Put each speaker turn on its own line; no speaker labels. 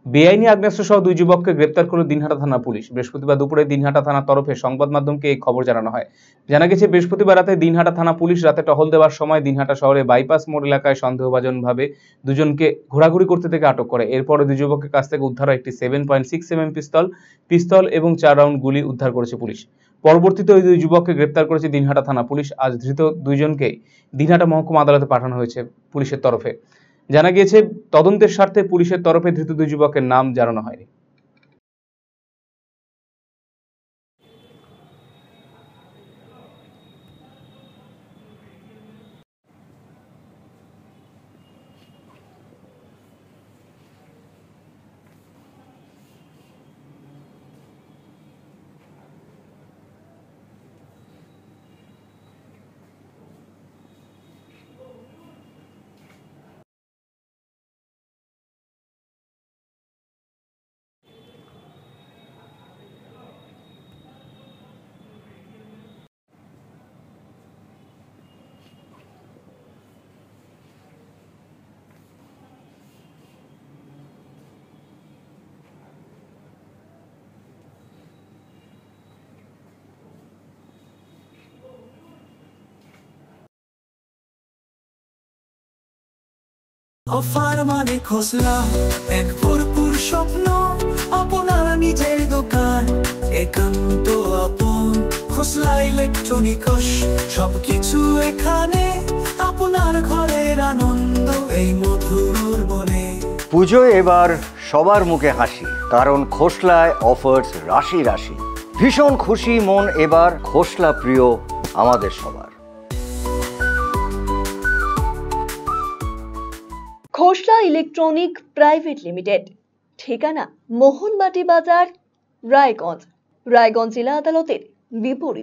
বেআইনি আগ্নেয়াস্ত্র সহ দুই যুবককে গ্রেপ্তার করল দিনহাটা থানা পুলিশ। বৃহস্পতিবার দুপুরে দিনহাটা থানার তরফে সংবাদ মাধ্যমকে এই খবর জানানো হয়। জানা গেছে, বৃহস্পতিবার রাতে দিনহাটা থানা পুলিশ রাতে টহল দেওয়ার সময় দিনহাটা শহরে বাইপাস মোড় এলাকায় সন্দেহভাজনভাবে দুজনকে ঘোরাঘুরি করতে থেকে আটক করে। এরপরে দুই যুবকের কাছ থেকে উদ্ধার হয় একটি 7.6mm পিস্তল এবং 4 রাউন্ড গুলি উদ্ধার করেছে পুলিশ। পরবর্তীতে ওই দুই যুবককে গ্রেপ্তার করেছে দিনহাটা থানা পুলিশ। আজ ধৃত দুইজনকে দিনহাটা মহকুমা আদালতে পাঠানো হয়েছে পুলিশের তরফে। জানা গিয়েছে, তদন্তের স্বার্থে পুলিশের তরফে ধৃত দুই যুবকের নাম জানানো হয়নি।
অফার মানে খোসলা, এক ভরপুর স্বপ্ন, আপনার নিজের দোকান, একান্ত আপন। খোসলা ইলেকট্রনিক্স, সবকিছু এখানে, আপনার ঘরের আনন্দ এই মধুর বনে।
পুজোয় এবার সবার মুখে হাসি, কারণ খোসলায় অফার্স রাশি রাশি। ভীষণ খুশি মন এবার, খোসলা প্রিয় আমাদের সবার।
খোসলা ইলেকট্রনিক প্রাইভেট লিমিটেড, ঠিকানা মোহনবাটি বাজার, রায়গঞ্জ জেলা আদালতের বিপরীত।